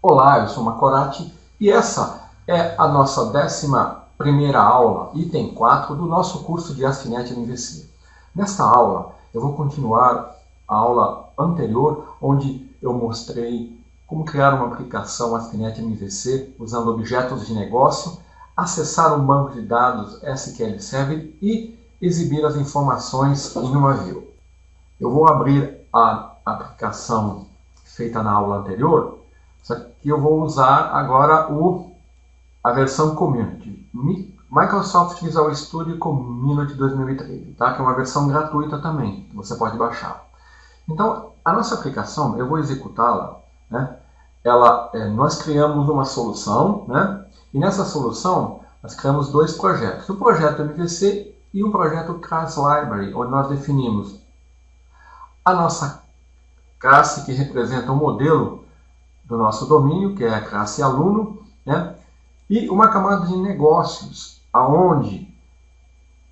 Olá, eu sou Macorati e essa é a nossa 11ª aula, item 4 do nosso curso de ASP.NET MVC. Nesta aula eu vou continuar a aula anterior, onde eu mostrei como criar uma aplicação ASP.NET MVC usando objetos de negócio, acessar um banco de dados SQL Server e exibir as informações em uma view. Eu vou abrir a aplicação feita na aula anterior, só que eu vou usar agora a versão Community, Microsoft Visual Studio Community 2013, tá? Que é uma versão gratuita também, que você pode baixar. Então, a nossa aplicação, eu vou executá-la, né? Nós criamos uma solução, né? E nessa solução, nós criamos dois projetos, o projeto MVC e o projeto Class Library, onde nós definimos a nossa classe que representa o modelo do nosso domínio, que é a classe aluno, né? E uma camada de negócios, aonde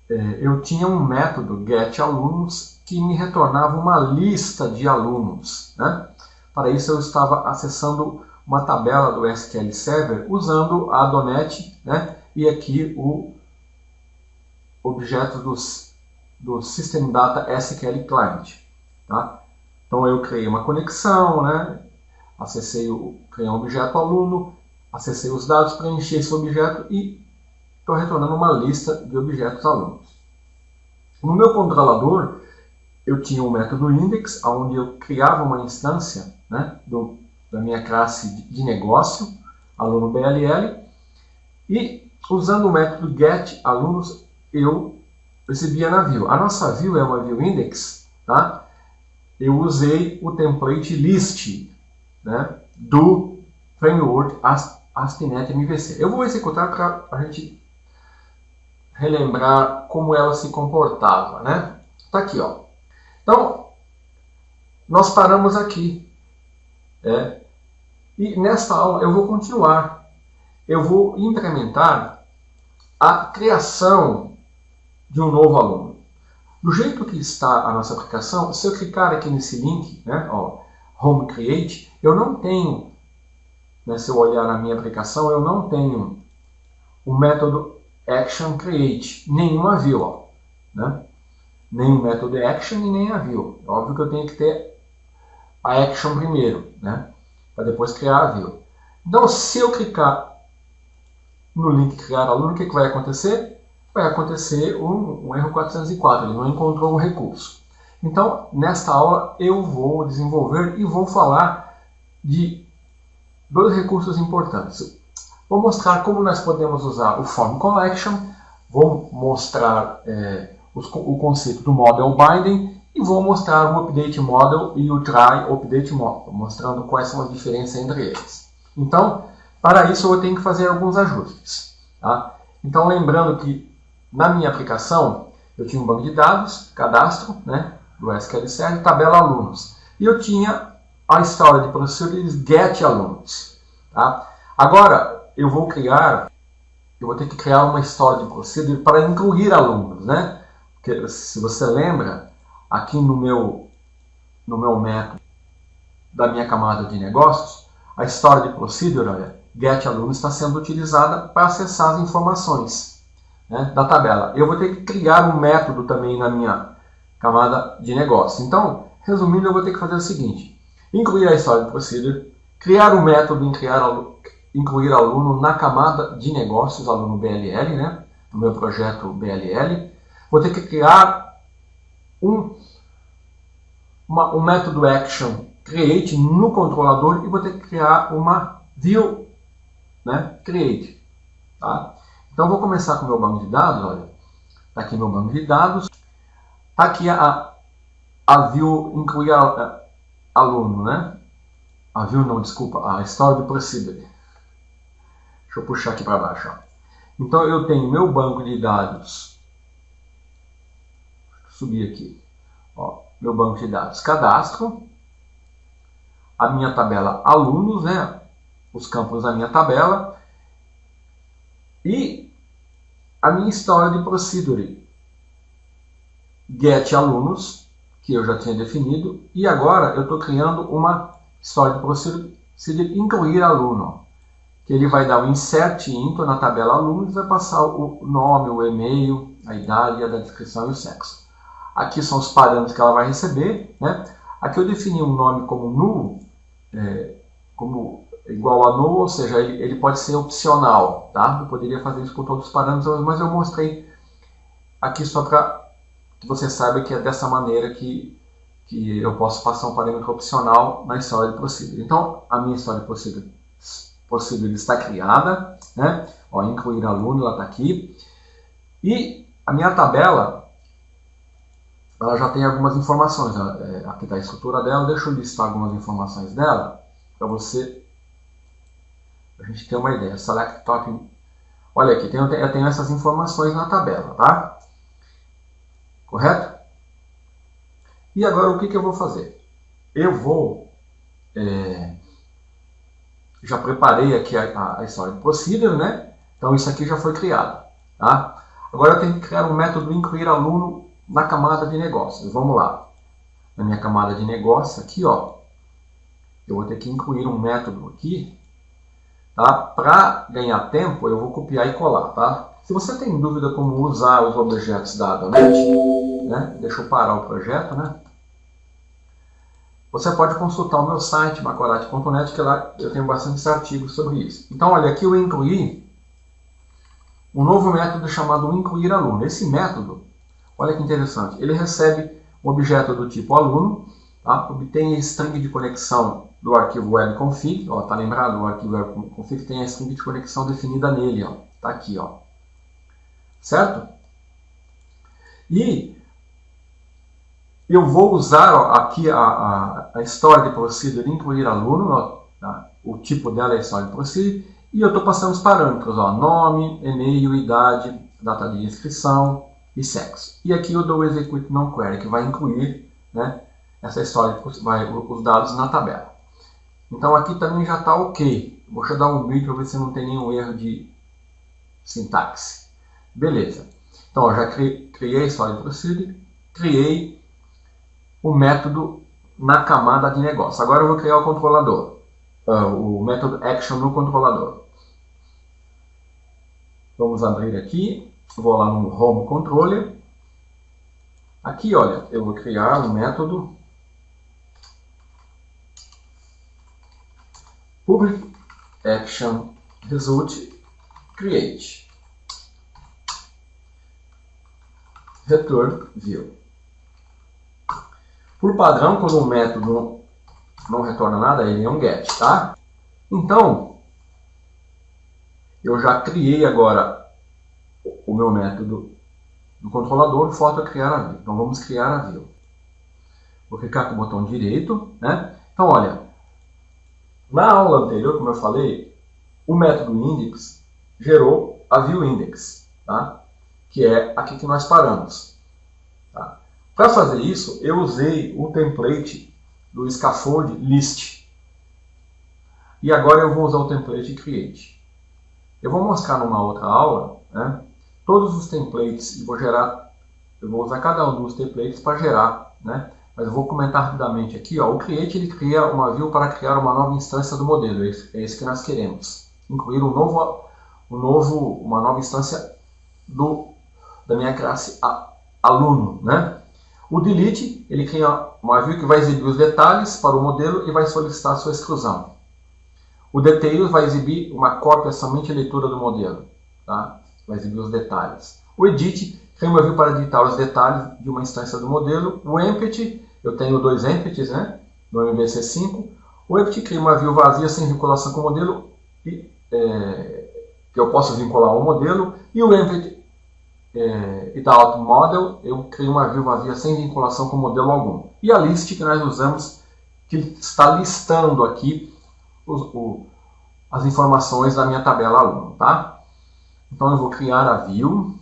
eu tinha um método getAlunos que me retornava uma lista de alunos, né? Para isso eu estava acessando uma tabela do SQL Server usando a .NET, né? E aqui o objeto do System Data SQL Client, tá? Então eu criei uma conexão, né? Criei um objeto aluno, acessei os dados, preenchi esse objeto e estou retornando uma lista de objetos alunos. No meu controlador, eu tinha um método index, onde eu criava uma instância, né, da minha classe de negócio, aluno BLL, e usando o método getAlunos, eu exibia na view. A nossa view é uma view index, tá? Eu usei o template list, né, do framework ASP.NET MVC. Eu vou executar para a gente relembrar como ela se comportava, né? Tá aqui, ó. Então, nós paramos aqui. E nesta aula eu vou continuar. Eu vou implementar a criação de um novo aluno. Do jeito que está a nossa aplicação, se eu clicar aqui nesse link, né, ó, Home Create, eu não tenho, né, se eu olhar na minha aplicação, eu não tenho o método Action Create, nenhuma view, ó, né? Nem o método Action e nem a view. Óbvio que eu tenho que ter a Action primeiro, né, para depois criar a view. Então, se eu clicar no link Criar Aluno, o que vai acontecer? Vai acontecer um erro 404, ele não encontrou um recurso. Então, nesta aula, eu vou desenvolver e vou falar de dois recursos importantes. Vou mostrar como nós podemos usar o Form Collection, vou mostrar o conceito do Model Binding e vou mostrar o Update Model e o Try Update Model, mostrando quais são as diferenças entre eles. Então, para isso eu tenho que fazer alguns ajustes, tá? Então, lembrando que na minha aplicação eu tinha um banco de dados, cadastro, né, do SQL Server, tabela alunos. E eu tinha a história de procedures getAlunos. Tá? Agora eu vou ter que criar uma história de procedure para incluir alunos, né? Porque, se você lembra, aqui no meu método da minha camada de negócios, a história de procedure, getAlunos, está sendo utilizada para acessar as informações, né, da tabela. Eu vou ter que criar um método também na minha camada de negócio. Então, resumindo, eu vou ter que fazer o seguinte: incluir a história de procedure, criar um método incluir aluno na camada de negócios, aluno BLL, né, no meu projeto BLL. Vou ter que criar um método action create no controlador e vou ter que criar uma view, né, create. Tá? Então, vou começar com o meu banco de dados. Olha, está aqui meu banco de dados. Está aqui a view incluir aluno, né? A view não, desculpa, a história do procedure. Deixa eu puxar aqui para baixo. Ó. Então eu tenho meu banco de dados. Deixa eu subir aqui. Ó, meu banco de dados cadastro. A minha tabela alunos, né? Os campos da minha tabela. E a minha história de procedure. getAlunos, que eu já tinha definido, e agora eu estou criando uma história de procedure procedure incluir aluno, que ele vai dar o insert into na tabela aluno e vai passar o nome, o e-mail, a idade, a descrição e o sexo. Aqui são os parâmetros que ela vai receber, né? Aqui eu defini um nome como null, como igual a null, ou seja, ele pode ser opcional, tá? Eu poderia fazer isso com todos os parâmetros, mas eu mostrei aqui só para que você saiba que é dessa maneira que eu posso passar um parâmetro opcional na história de procedure. Então, a minha história de procedure está criada, né? Ó, incluir aluno, ela está aqui. E a minha tabela, ela já tem algumas informações. Aqui está a estrutura dela. Deixa eu listar algumas informações dela para a gente ter uma ideia. Select top. Olha aqui, eu tenho essas informações na tabela, tá? Correto? E agora o que eu vou fazer? Eu vou... já preparei aqui a história de procedure, né? Então isso aqui já foi criado, tá? Agora eu tenho que criar um método incluir aluno na camada de negócios. Vamos lá. Na minha camada de negócio aqui, ó, eu vou ter que incluir um método aqui, tá? Para ganhar tempo, eu vou copiar e colar, tá? Se você tem dúvida como usar os objetos da Adonet, né? Deixa eu parar o projeto, né? Você pode consultar o meu site, macorate.net, que lá eu tenho bastantes artigos sobre isso. Então, olha, aqui eu incluí um novo método chamado incluir aluno. Esse método, olha que interessante, ele recebe um objeto do tipo aluno, tá? Obtém a string de conexão do arquivo webconfig, ó, tá lembrado? O arquivo webconfig tem a string de conexão definida nele, ó, tá aqui, ó, certo? E eu vou usar, ó, aqui a história de procedure incluir aluno, ó, tá? O tipo dela é história de procedure, e eu estou passando os parâmetros, ó, nome, e-mail, idade, data de inscrição e sexo. E aqui eu dou o execute non-query, que vai incluir, né, essa história, os dados na tabela. Então aqui também já está ok. Vou dar um vídeo para ver se não tem nenhum erro de sintaxe. Beleza. Então ó, já criei a história de procedure, criei o método na camada de negócio. Agora eu vou criar o controlador, o método action no controlador. Vamos abrir aqui, vou lá no Home Controller. Aqui, olha, eu vou criar um método public action result create return view. Por padrão, quando um método não retorna nada, ele é um get, tá? Então, eu já criei agora o meu método do controlador, falta criar a view. Então vamos criar a view. Vou clicar com o botão direito, né? Então, olha, na aula anterior, como eu falei, o método index gerou a view index, tá? Que é aqui que nós paramos. Tá? Para fazer isso, eu usei o template do scaffold list. E agora eu vou usar o template create. Eu vou mostrar numa outra aula, né, todos os templates e eu vou usar cada um dos templates para gerar, né? Mas eu vou comentar rapidamente aqui, ó, o create ele cria uma view para criar uma nova instância do modelo, é isso que nós queremos. Incluir uma nova instância da minha classe aluno, né? O delete, ele cria uma view que vai exibir os detalhes para o modelo e vai solicitar a sua exclusão. O details vai exibir uma cópia somente a leitura do modelo, tá? Vai exibir os detalhes. O edit cria uma view para editar os detalhes de uma instância do modelo. O empty, eu tenho dois empties, né? No MVC5. O empty cria uma view vazia sem vinculação com o modelo, que eu posso vincular ao modelo. E o empty without model, eu crio uma view vazia sem vinculação com modelo algum. E a list que nós usamos, que está listando aqui as informações da minha tabela aluno, tá? Então eu vou criar a view,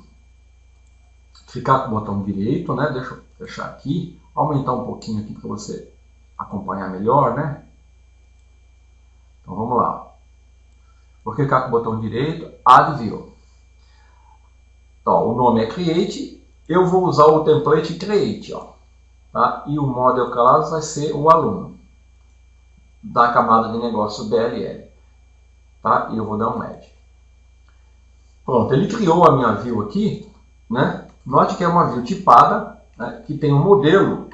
clicar com o botão direito, né? Deixa eu fechar aqui, aumentar um pouquinho aqui para você acompanhar melhor, né? Então vamos lá. Vou clicar com o botão direito, add view. Então, o nome é create, eu vou usar o template create, ó, tá? E o model class vai ser o aluno. da camada de negócio DLL. Tá? E eu vou dar um Add. Pronto, ele criou a minha view aqui, né? Note que é uma view tipada, né? Que tem um modelo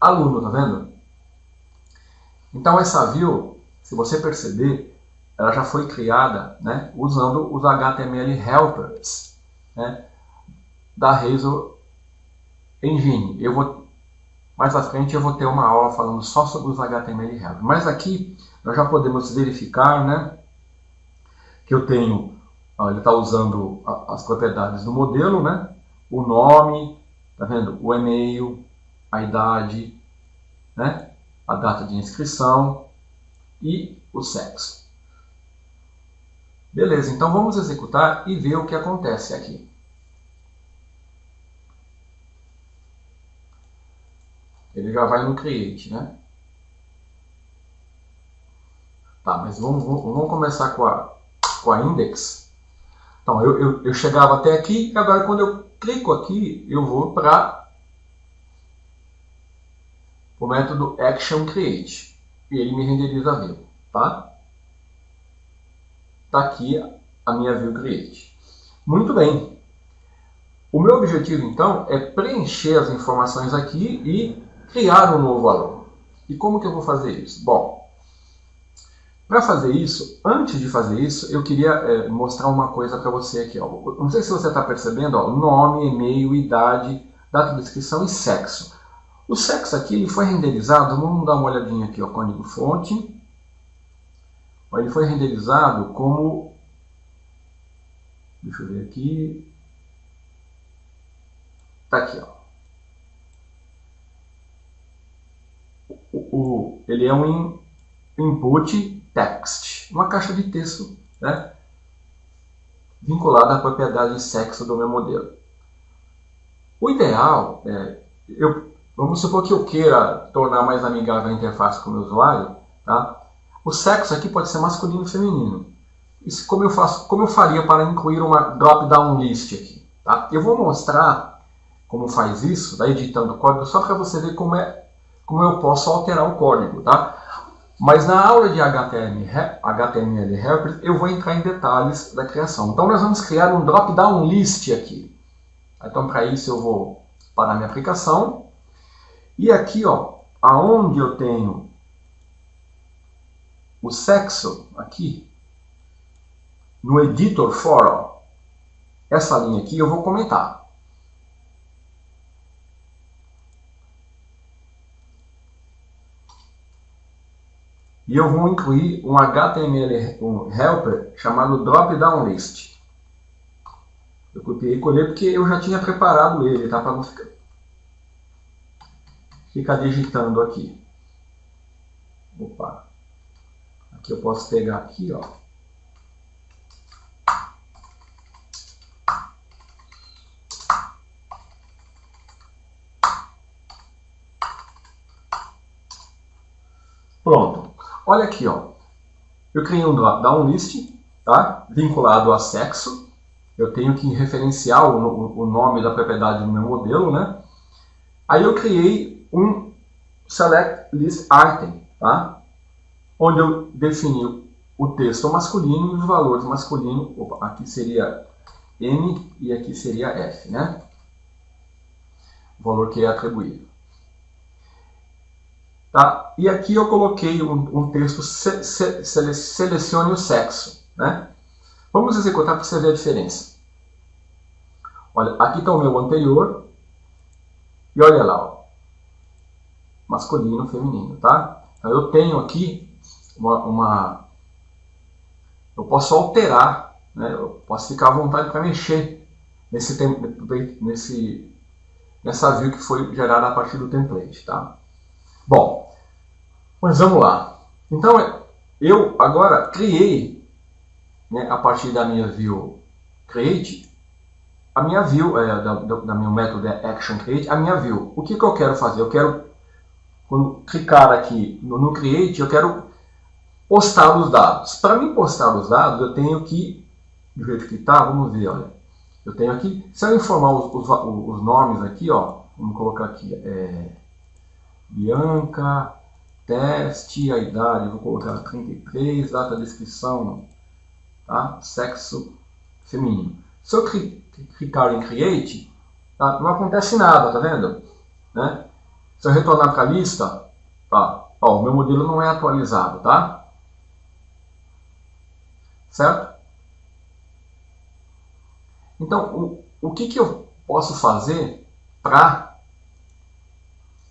aluno, tá vendo? Então essa view, se você perceber, ela já foi criada, né, usando os HTML helpers, né, da Razor Engine. Mais à frente eu vou ter uma aula falando só sobre os HTML helpers. Mas aqui nós já podemos verificar, né, que eu tenho, ele está usando as propriedades do modelo, né, o nome, tá vendo? O e-mail, a idade, né, a data de inscrição e o sexo. Beleza, então vamos executar e ver o que acontece aqui. Ele já vai no create, né? Tá, mas vamos começar com a index. Então, eu chegava até aqui e agora quando eu clico aqui, eu vou para o método actionCreate. E ele me renderiza a view, tá? Está aqui a minha view create. Muito bem. O meu objetivo, então, é preencher as informações aqui e criar um novo aluno. E como que eu vou fazer isso? Bom, para fazer isso, antes de fazer isso, eu queria mostrar uma coisa para você aqui. Ó. Não sei se você está percebendo, ó, nome, e-mail, idade, data de inscrição e sexo. O sexo aqui ele foi renderizado, vamos dar uma olhadinha aqui, ó, código fonte. Ele foi renderizado como, deixa eu ver aqui, tá aqui, ó. Ele é um input text, uma caixa de texto, né, vinculada à propriedade de sexo do meu modelo. O ideal vamos supor que eu queira tornar mais amigável a interface com o meu usuário, tá? O sexo aqui pode ser masculino e feminino. Isso como eu faria para incluir uma drop-down list aqui. Tá? Eu vou mostrar como faz isso, editando o código, só para você ver como eu posso alterar o código. Tá? Mas na aula de HTML Helper, eu vou entrar em detalhes da criação. Então nós vamos criar um drop-down list aqui. Então para isso eu vou parar minha aplicação. E aqui, ó, aonde eu tenho o sexo aqui, no editor for, ó, essa linha aqui eu vou comentar. E eu vou incluir um HTML helper chamado drop-down list. Eu copiei e colei porque eu já tinha preparado ele, tá? Para não ficar digitando aqui. Opa. Aqui eu posso pegar aqui, ó. Pronto. Olha aqui, ó. Eu criei um drop-down list, tá? Vinculado a sexo. Eu tenho que referenciar o nome da propriedade do meu modelo, né? Aí eu criei um select list item, tá? Onde eu defini o texto masculino e os valores masculinos. Opa, aqui seria M e aqui seria F, né? O valor que é atribuído. Tá? E aqui eu coloquei um texto, selecione o sexo, né? Vamos executar para você ver a diferença. Olha, aqui está o meu anterior. E olha lá, ó. Masculino, feminino, tá? Então eu tenho aqui eu posso alterar, né? Eu posso ficar à vontade para mexer nessa view que foi gerada a partir do template, tá? Bom, mas vamos lá. Então eu agora criei, né, a partir da minha view create, a minha view, da meu método actionCreate, a minha view. O que eu quero fazer? Eu quero, quando clicar aqui no create, eu quero postar os dados. Para mim postar os dados, eu tenho que, do jeito que está, vamos ver, olha. Eu tenho aqui, se eu informar os nomes aqui, ó, Vamos colocar aqui, Bianca, teste, a idade, vou colocar 33, data de inscrição, tá? Sexo feminino. Se eu clicar em Create, tá? Não acontece nada, tá vendo? Né? Se eu retornar para a lista, tá? Ó, o meu modelo não é atualizado, tá? Certo? Então, o que eu posso fazer para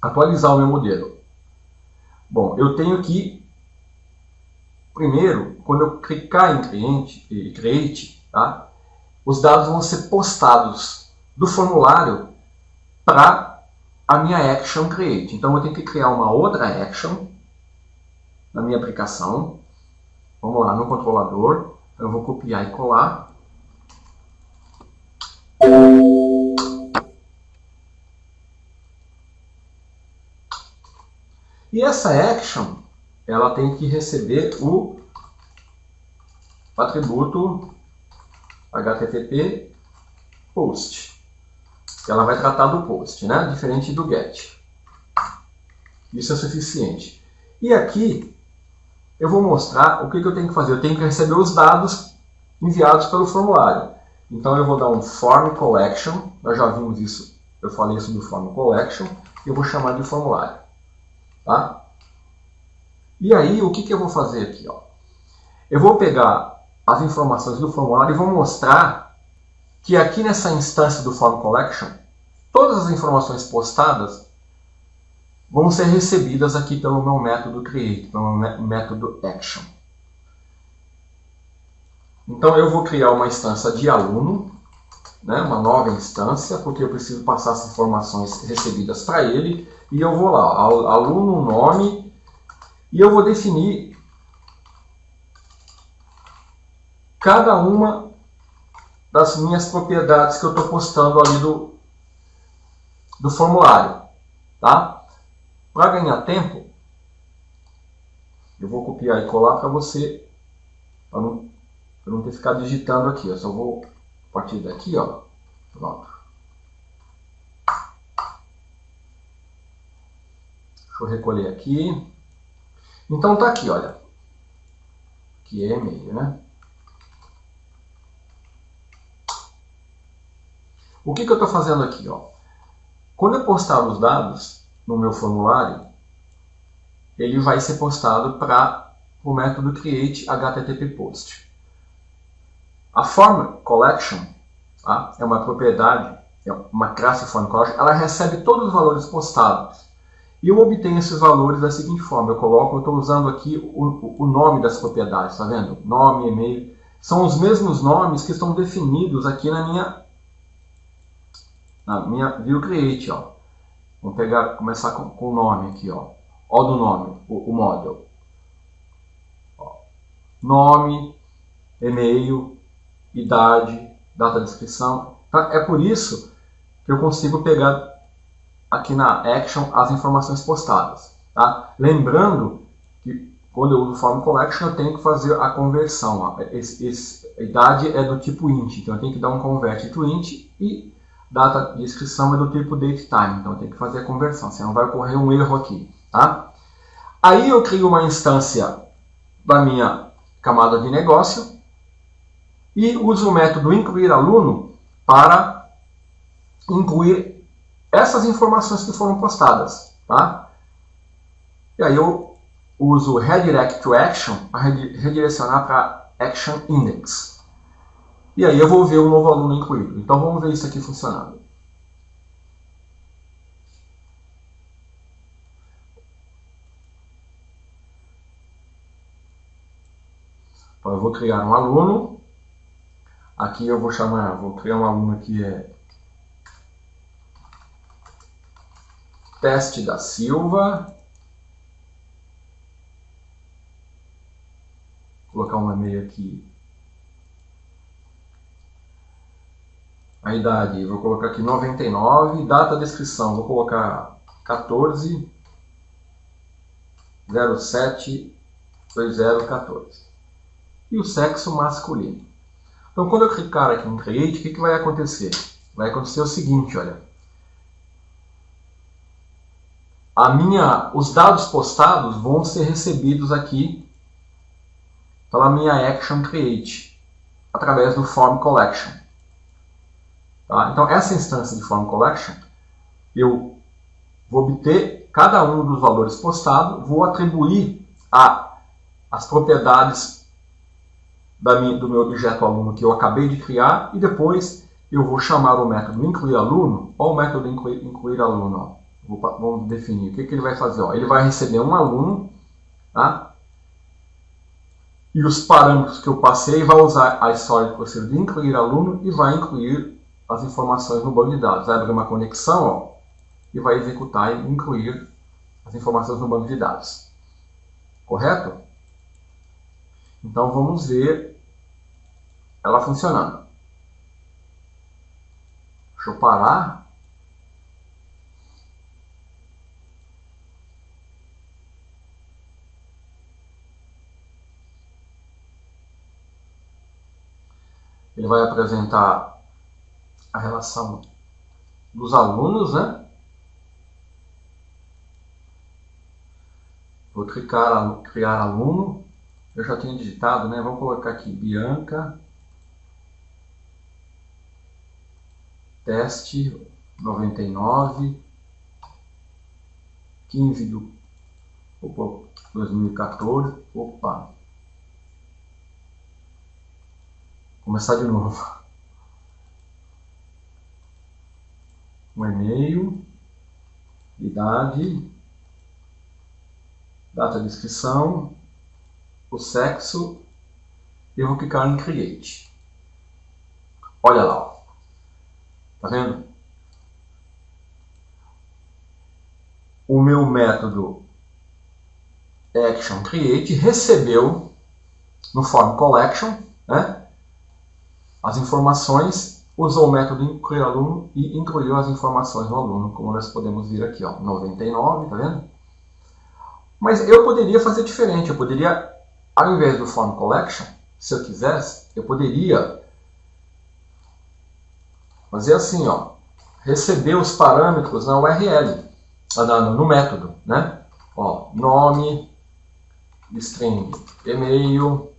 atualizar o meu modelo? Bom, eu tenho que, primeiro, quando eu clicar em Create, tá? Os dados vão ser postados do formulário para a minha Action Create. Então, eu tenho que criar uma outra Action na minha aplicação. Vamos lá, no controlador. Eu vou copiar e colar. E essa Action, ela tem que receber o atributo HTTP post. Ela vai tratar do post, né? Diferente do get. Isso é suficiente. E aqui eu vou mostrar o que eu tenho que fazer. Eu tenho que receber os dados enviados pelo formulário. Então eu vou dar um form collection. Nós já vimos isso. Eu falei isso do form collection. E eu vou chamar de formulário. Tá? E aí o que eu vou fazer aqui? Ó? Eu vou pegar as informações do formulário e vou mostrar que aqui nessa instância do form collection, todas as informações postadas vão ser recebidas aqui pelo meu método create, pelo meu método action. Então eu vou criar uma instância de aluno, né, uma nova instância, porque eu preciso passar as informações recebidas para ele, e eu vou lá, aluno, nome, e eu vou definir cada uma das minhas propriedades que eu estou postando ali do formulário. Tá? Para ganhar tempo, eu vou copiar e colar para você, para não ter que ficar digitando aqui. Eu só vou a partir daqui, ó. Pronto. Deixa eu recolher aqui. Então tá aqui, olha. Aqui é e-mail, né? O que eu estou fazendo aqui, ó? Quando eu postar os dados no meu formulário, ele vai ser postado para o método create HTTP post. A form collection, tá? É uma propriedade, é uma classe form collection, ela recebe todos os valores postados. E eu obtenho esses valores da seguinte forma, eu estou usando aqui o nome das propriedades, tá vendo? Nome, e-mail, são os mesmos nomes que estão definidos aqui na minha view create, ó. Vamos começar com o nome aqui, ó. Ó do nome, o model. Ó. Nome, e-mail, idade, data de inscrição. Tá? É por isso que eu consigo pegar aqui na Action as informações postadas. Tá? Lembrando que quando eu uso Form Collection eu tenho que fazer a conversão. Ó. A idade é do tipo int, então eu tenho que dar um convert to int e data de inscrição é do tipo datetime, então eu tenho que fazer a conversão, senão vai ocorrer um erro aqui. Tá? Aí eu crio uma instância da minha camada de negócio e uso o método incluir aluno para incluir essas informações que foram postadas. Tá? E aí eu uso redirect to action para redirecionar para action index. E aí eu vou ver o novo aluno incluído. Então vamos ver isso aqui funcionando. Então eu vou criar um aluno. Aqui eu vou criar um aluno que é Teste da Silva. Vou colocar um e-mail aqui. A idade, vou colocar aqui 99. Data de inscrição, vou colocar 14/07/2014. E o sexo masculino. Então, quando eu clicar aqui em Create, o que vai acontecer? Vai acontecer o seguinte, olha. os dados postados vão ser recebidos aqui pela minha action create, através do form collection. Tá? Então, essa instância de form collection, eu vou obter cada um dos valores postados, vou atribuir as propriedades do meu objeto aluno que eu acabei de criar, e depois eu vou chamar o método incluir aluno. Olha o método incluir aluno. Ó. Vamos definir o que ele vai fazer. Ó. Ele vai receber um aluno, tá? E os parâmetros que eu passei, vai usar a história de incluir aluno e vai incluir as informações no banco de dados. Vai abrir uma conexão, ó, e vai executar e incluir as informações no banco de dados. Correto? Então vamos ver ela funcionando. Deixa eu parar. Ele vai apresentar a relação dos alunos, né? Vou criar aluno. Eu já tinha digitado, né? Vamos colocar aqui Bianca teste 99 15 de 2014. Opa! Começar de novo. Um e-mail, idade, data de inscrição, o sexo, e eu vou clicar em Create. Olha lá, ó. Tá vendo? O meu método Action Create recebeu no Form Collection, né, as informações, usou o método incluir aluno e incluiu as informações no aluno, como nós podemos ver aqui, ó, 99, tá vendo? Mas eu poderia fazer diferente, eu poderia, ao invés do Form Collection, se eu quisesse, eu poderia fazer assim, ó, receber os parâmetros na URL, no método, né? Ó, nome, string, e-mail,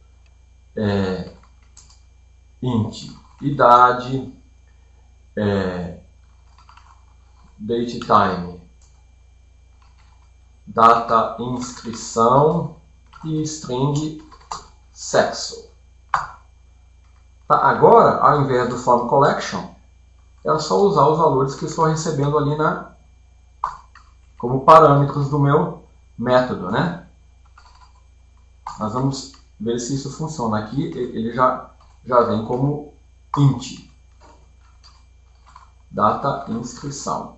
int, idade, date time, data inscrição e string sexo. Tá, agora, ao invés do form collection, é só usar os valores que eu estou recebendo ali como parâmetros do meu método, né? Nós vamos ver se isso funciona. Aqui ele já vem como int, data inscrição,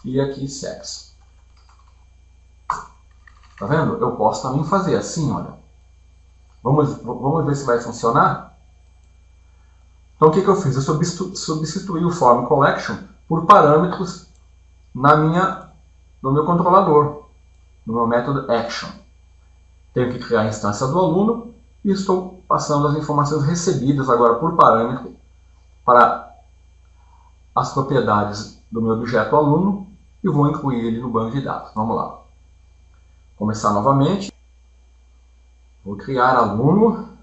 e aqui sexo. Tá vendo? Eu posso também fazer assim, olha. Vamos ver se vai funcionar? Então o que eu fiz? Eu substituí o form collection por parâmetros no meu controlador, no meu método action. Tenho que criar a instância do aluno e estou passando as informações recebidas agora por parâmetro para as propriedades do meu objeto aluno e vou incluir ele no banco de dados. Vamos lá. Começar novamente. Vou criar aluno.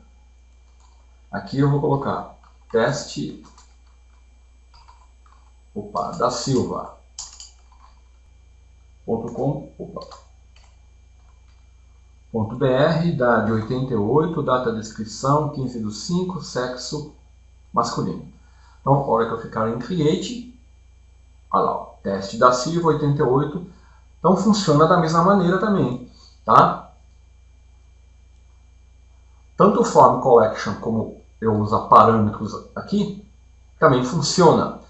Aqui eu vou colocar teste da Silva.com.br, idade 88, data de inscrição 15/5, sexo masculino. Então, a hora que eu clicar em Create, olha lá, ó, teste da Silva 88. Então funciona da mesma maneira também, tá? Tanto o Form Collection como eu uso parâmetros aqui, também funciona.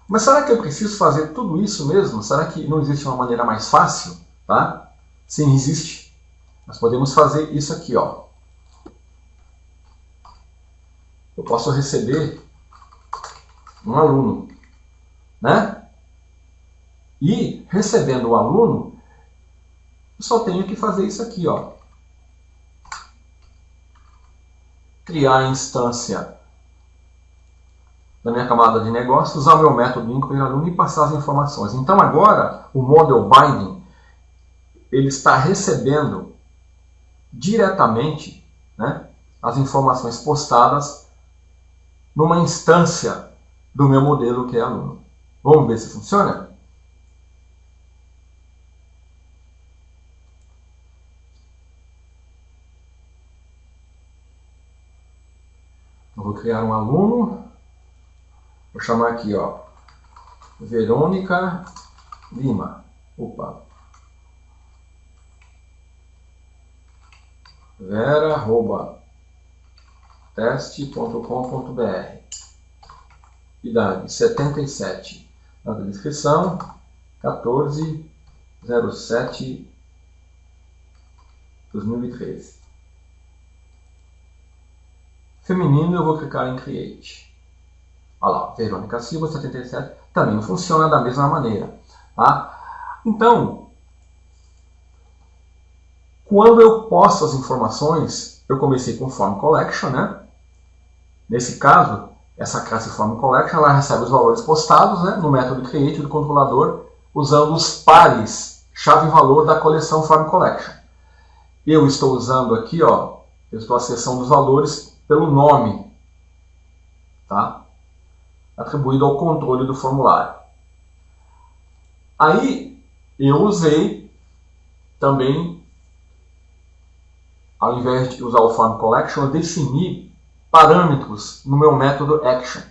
Mas será que eu preciso fazer tudo isso mesmo? Será que não existe uma maneira mais fácil? Tá? Sim, existe. Nós podemos fazer isso aqui, ó. Eu posso receber um aluno, né? E recebendo o aluno, eu só tenho que fazer isso aqui, ó. Criar a instância da minha camada de negócio, usar o meu método incluir aluno e passar as informações. Então agora o Model Binding ele está recebendo diretamente, né, as informações postadas numa instância do meu modelo que é aluno. Vamos ver se funciona? Eu vou criar um aluno, vou chamar aqui, ó, Verônica Lima. Opa. vera@teste.com.br. Idade 77. Data de inscrição 14/07/2013. Feminino, eu vou clicar em Create. Olha lá, Verônica Silva 77. Também funciona da mesma maneira. Tá? Então, quando eu posto as informações, eu comecei com Form Collection, né? Nesse caso, essa classe Form Collection ela recebe os valores postados, né, no método Create do controlador, usando os pares chave-valor da coleção Form Collection. Eu estou usando aqui, ó, eu estou acessando os valores pelo nome, tá? Atribuído ao controle do formulário. Aí, eu usei também, ao invés de usar o Form Collection, eu defini parâmetros no meu método Action.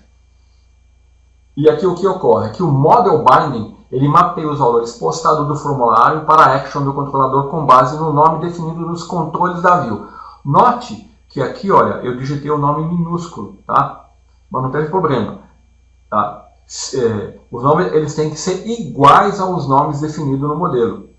E aqui o que ocorre? Que o Model Binding ele mapeia os valores postados do formulário para a Action do controlador com base no nome definido nos controles da View. Note que aqui, olha, eu digitei o nome minúsculo, tá? Mas não tem problema, tá? Os nomes eles têm que ser iguais aos nomes definidos no modelo.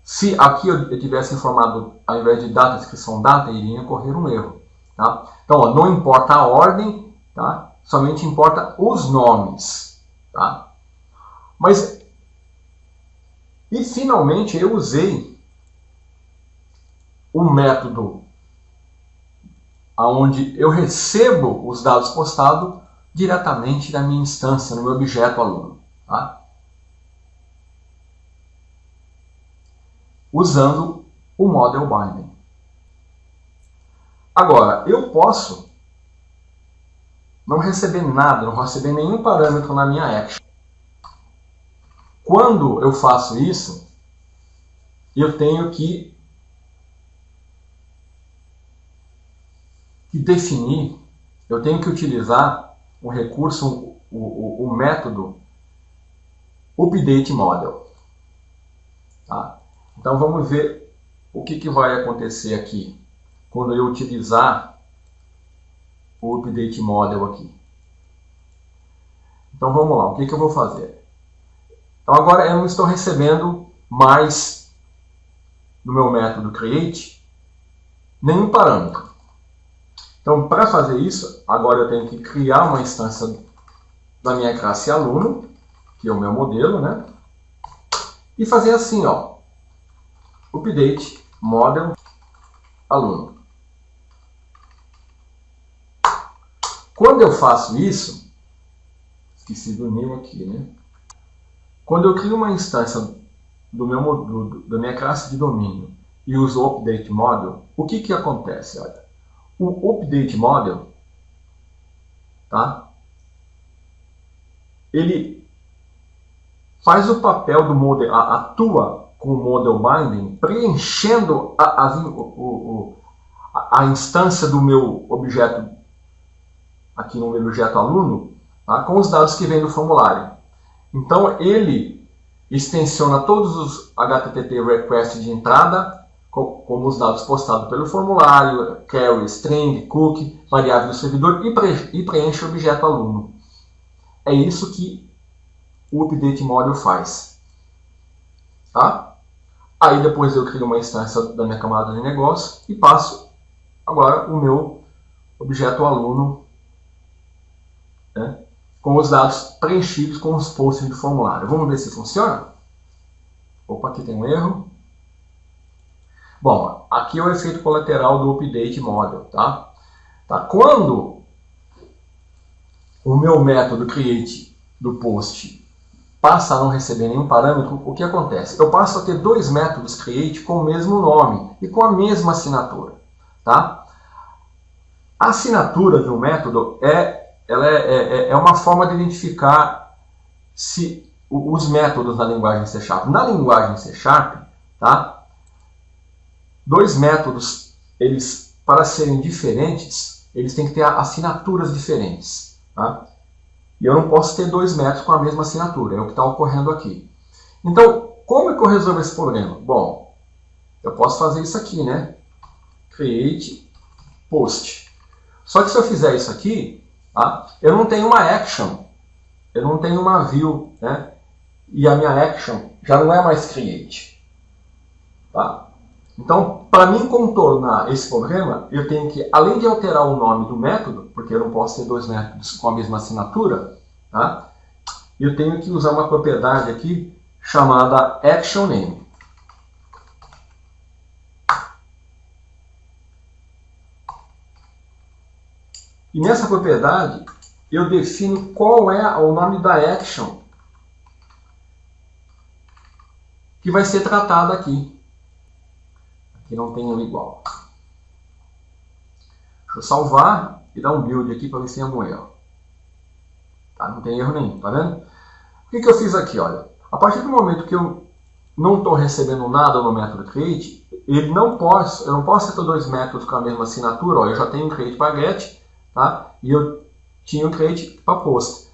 Se aqui eu tivesse informado, ao invés de data, descrição data, iria ocorrer um erro. Tá? Então, ó, não importa a ordem, tá? Somente importa os nomes. Tá? Mas, e finalmente eu usei um método onde eu recebo os dados postados diretamente da minha instância, no meu objeto aluno. Tá? Usando o Model Binding. Agora, eu posso não receber nada, não receber nenhum parâmetro na minha action. Quando eu faço isso, eu tenho que definir, eu tenho que utilizar o recurso, o método Update Model. Tá? Então vamos ver o que vai acontecer aqui quando eu utilizar o Update Model aqui. Então vamos lá, o que eu vou fazer? Então agora eu não estou recebendo mais no meu método Create nenhum parâmetro. Então para fazer isso, agora eu tenho que criar uma instância da minha classe aluno, que é o meu modelo, né? E fazer assim, ó, Update Model aluno. Quando eu faço isso, esqueci do new aqui, né? Quando eu crio uma instância da minha classe de domínio e uso o Update Model, o que acontece? Olha, o Update Model, tá? Ele faz o papel do model, atua com o Model Binding, preenchendo a instância do meu objeto, aqui no meu objeto aluno, tá, com os dados que vêm do formulário. Então ele extensiona todos os HTTP requests de entrada, como os dados postados pelo formulário, carry, string, cookie, variável do servidor, e preenche o objeto aluno. É isso que o Update Model faz. Tá? Aí depois eu crio uma instância da minha camada de negócio e passo agora o meu objeto aluno, né, com os dados preenchidos com os posts do formulário. Vamos ver se funciona? Opa, aqui tem um erro. Bom, aqui é o efeito colateral do Update Model. Tá? Quando o meu método create do post passa a não receber nenhum parâmetro, o que acontece? Eu passo a ter dois métodos create com o mesmo nome e com a mesma assinatura. Tá? A assinatura de um método é uma forma de identificar se os métodos da linguagem C#. Na linguagem C#, tá? Dois métodos, eles, para serem diferentes, eles têm que ter assinaturas diferentes. Tá? E eu não posso ter dois métodos com a mesma assinatura, é o que está ocorrendo aqui. Então, como é que eu resolvo esse problema? Bom, eu posso fazer isso aqui, né? Create post. Só que se eu fizer isso aqui, tá? Eu não tenho uma action, eu não tenho uma view, né? E a minha action já não é mais create. Tá? Então, para mim contornar esse problema, eu tenho que, além de alterar o nome do método, porque eu não posso ter dois métodos com a mesma assinatura, tá? Eu tenho que usar uma propriedade aqui chamada ActionName. E nessa propriedade, eu defino qual é o nome da action que vai ser tratada aqui. Aqui não tem um igual. Deixa eu salvar e dar um build aqui para ver se tem algum erro. Tá? Não tem erro nenhum, tá vendo? O que eu fiz aqui? Olha, a partir do momento que eu não estou recebendo nada no método create, eu não posso ter dois métodos com a mesma assinatura. Ó, eu já tenho um create para get, tá? E eu tinha um create para post.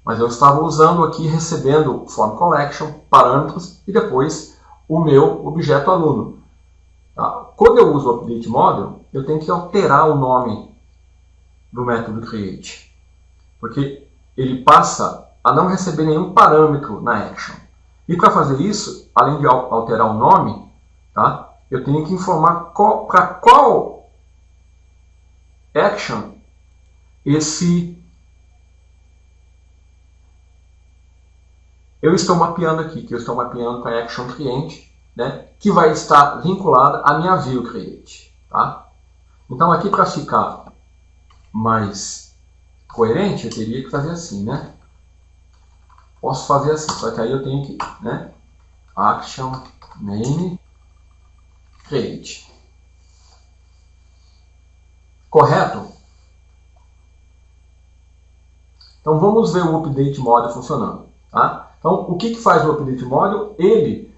Mas eu estava usando aqui, recebendo form collection, parâmetros e depois o meu objeto aluno. Tá? Quando eu uso o update model, eu tenho que alterar o nome do método create, porque ele passa a não receber nenhum parâmetro na action. E para fazer isso, além de alterar o nome, tá? Eu tenho que informar para qual action eu estou mapeando aqui, que eu estou mapeando para action cliente, né, que vai estar vinculada à minha view create. Tá? Então aqui, para ficar mais coerente, eu teria que fazer assim, né? Posso fazer assim, só que aí eu tenho que, né, action name create. Correto? Então vamos ver o update model funcionando. Tá? Então o que faz o update model? Ele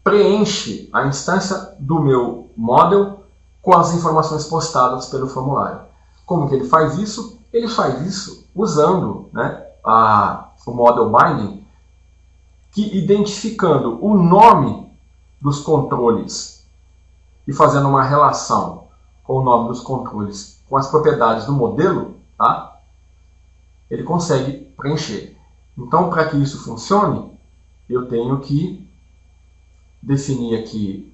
preenche a instância do meu model com as informações postadas pelo formulário. Como que ele faz isso? Ele faz isso usando, né, o model binding, que identificando o nome dos controles e fazendo uma relação com o nome dos controles com as propriedades do modelo, tá? Ele consegue preencher. Então, para que isso funcione, eu tenho que definir aqui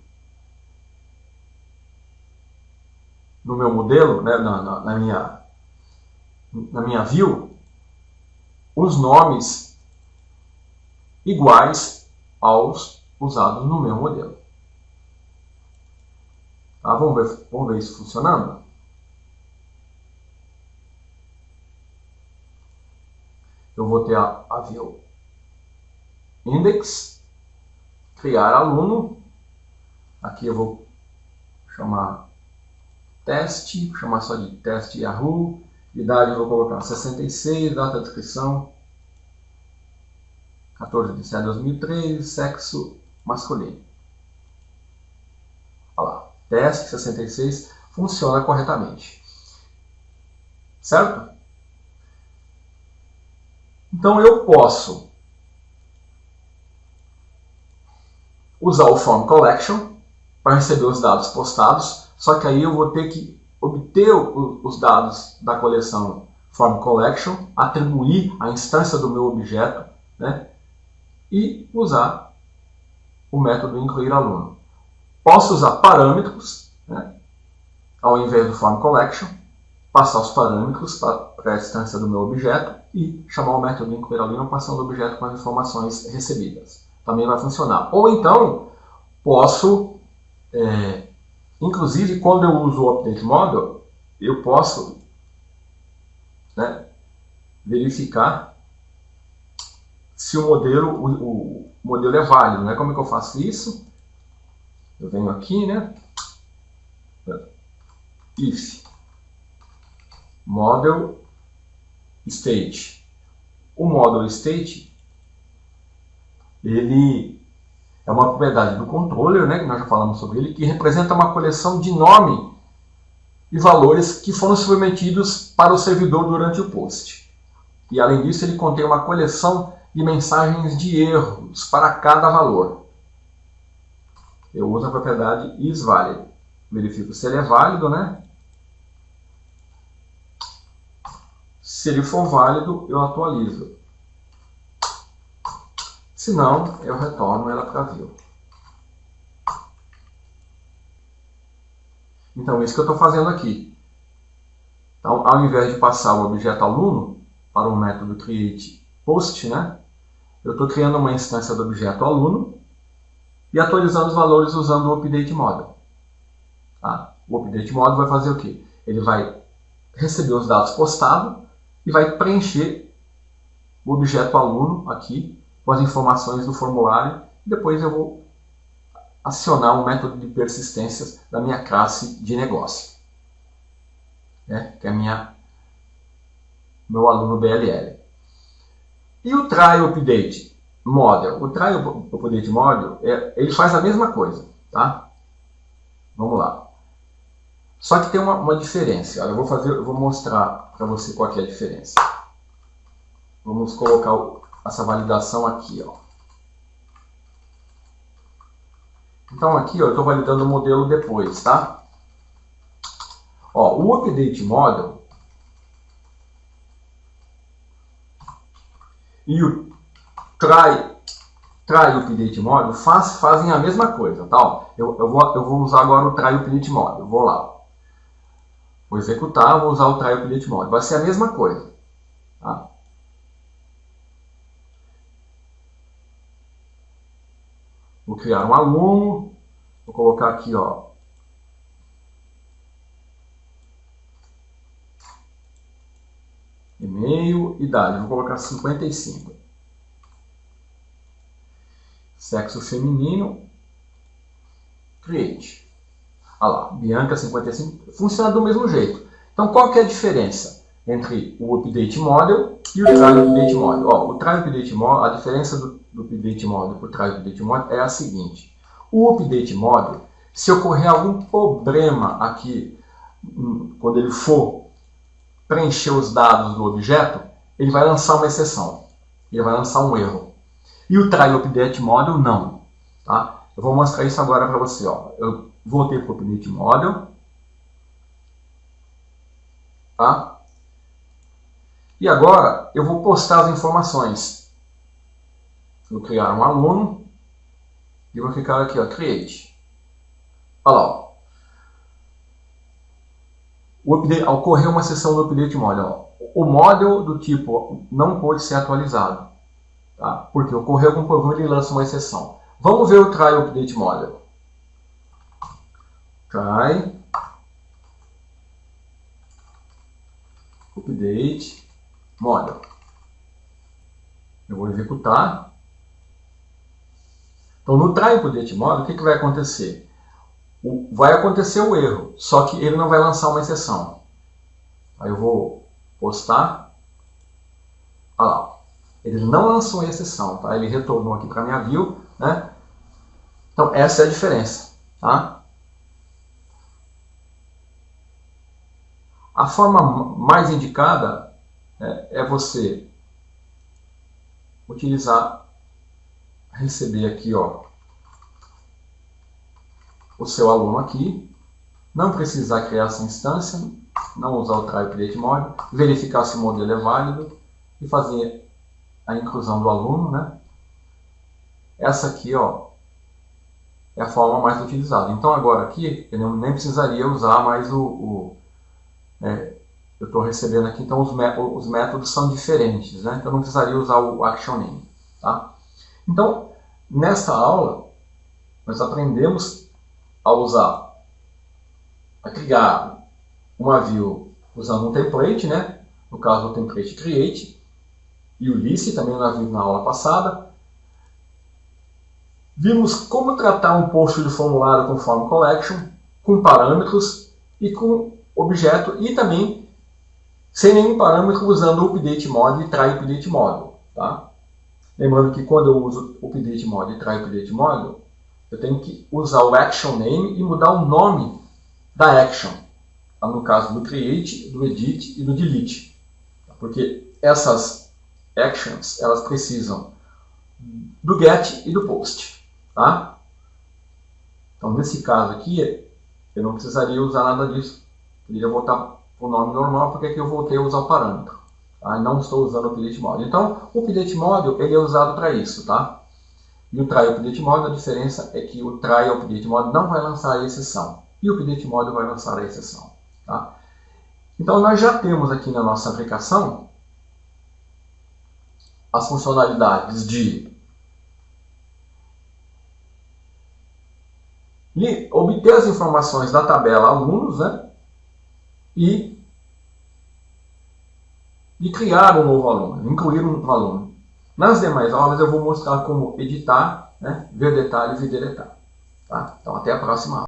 no meu modelo, né, na minha view, os nomes iguais aos usados no meu modelo. Tá? Vamos ver isso funcionando? Eu vou ter a view index, criar aluno, aqui eu vou chamar teste, vou chamar só de teste Yahoo, idade eu vou colocar 66, data de inscrição 14 de setembro de 2003, sexo masculino. Olha lá, teste 66 funciona corretamente. Certo? Então eu posso usar o form collection para receber os dados postados, só que aí eu vou ter que obter os dados da coleção form collection, atribuir a instância do meu objeto, né, e usar o método incluir aluno. Posso usar parâmetros, né, ao invés do form collection, passar os parâmetros para a instância do meu objeto e chamar o método incluir aluno passando o objeto com as informações recebidas. Também vai funcionar. Ou então, posso, inclusive quando eu uso o update model, eu posso né, verificar se o modelo é válido, né? Como é que eu faço isso? Eu venho aqui, né? If model state. O model state, ele é uma propriedade do controller, né, que nós já falamos sobre ele, que representa uma coleção de nome e valores que foram submetidos para o servidor durante o post. E além disso, ele contém uma coleção de mensagens de erros para cada valor. Eu uso a propriedade isValid. Verifico se ele é válido, né? Se ele for válido, eu atualizo. Se não, eu retorno ela para view. Então, é isso que eu estou fazendo aqui. Então, ao invés de passar o objeto aluno para o método createPost, né, eu estou criando uma instância do objeto aluno e atualizando os valores usando o updateModel. Tá? O updateModel vai fazer o quê? Ele vai receber os dados postados e vai preencher o objeto aluno aqui com as informações do formulário. E depois eu vou acionar o método de persistências da minha classe de negócio, né? Que é meu aluno BLL. E o tryUpdateModel? O tryUpdateModel, ele faz a mesma coisa, tá? Vamos lá. Só que tem uma diferença. Eu vou mostrar para você qual que é a diferença. Vamos colocar essa validação aqui, ó. Então aqui, ó, eu estou validando o modelo depois, tá? Ó, o updateModel e o tryUpdateModel fazem a mesma coisa, tá? Ó, eu vou usar agora o tryUpdateModel. Vou lá. Vou executar, vou usar o tryUpdateModel. Vai ser a mesma coisa, tá? Vou criar um aluno, vou colocar aqui, ó, e-mail, idade, vou colocar 55. Sexo feminino, create. Olha lá, Bianca 55, funciona do mesmo jeito. Então qual que é a diferença entre o updateModel e o tryUpdateModel? Ó, o tryUpdateModel, a diferença do updateModel para o tryUpdateModel é a seguinte. O updateModel, se ocorrer algum problema aqui, quando ele for preencher os dados do objeto, ele vai lançar uma exceção. Ele vai lançar um erro. E o tryUpdateModel não. Tá? Eu vou mostrar isso agora para você. Ó. Eu voltei para o updateModel. Tá? E agora eu vou postar as informações. Vou criar um aluno e vou clicar aqui, ó, create. Olha lá, ó. Ocorreu uma sessão do updateModel. Ó. O model do tipo não pode ser atualizado, tá? Porque ocorreu algum problema e ele lança uma exceção. Vamos ver o tryUpdateModel. tryUpdateModel. Eu vou executar. Então, no tryUpdateModel, o que vai acontecer? Vai acontecer o erro, só que ele não vai lançar uma exceção. Aí eu vou postar. Olha lá. Ele não lançou a exceção, tá? Ele retornou aqui para a minha view, né? Então, essa é a diferença, tá? A forma mais indicada é você receber aqui, ó, o seu aluno aqui, não precisar criar essa instância, não usar o tryUpdateModel, verificar se o modelo é válido e fazer a inclusão do aluno, né? Essa aqui, ó, é a forma mais utilizada. Então agora aqui, eu nem precisaria usar mais eu estou recebendo aqui, então os métodos são diferentes, né? Então eu não precisaria usar o ActionName, tá? Então, nesta aula, nós aprendemos a criar uma view usando um template, né? no caso do template create, e o list, também nós vimos na aula passada. Vimos como tratar um post de formulário com form collection, com parâmetros e com objeto, e também sem nenhum parâmetro usando o update mode e try update mode. Tá? Lembrando que quando eu uso o update mode e try update mode, eu tenho que usar o action name e mudar o nome da action. No caso do create, do edit e do delete. Porque essas actions, elas precisam do get e do post. Tá? Então, nesse caso aqui, eu não precisaria usar nada disso. Poderia voltar para o nome normal, porque aqui eu voltei a usar o parâmetro. Tá? Não estou usando o update mode. Então, o update mode ele é usado para isso. Tá? E o try update mode, a diferença é que o try update mode não vai lançar a exceção. E o update mode vai lançar a exceção. Tá? Então, nós já temos aqui na nossa aplicação as funcionalidades de obter as informações da tabela alunos, né? E de criar um novo aluno, incluir um aluno. Nas demais aulas eu vou mostrar como editar, né? Ver detalhes e deletar. Tá? Então, até a próxima aula.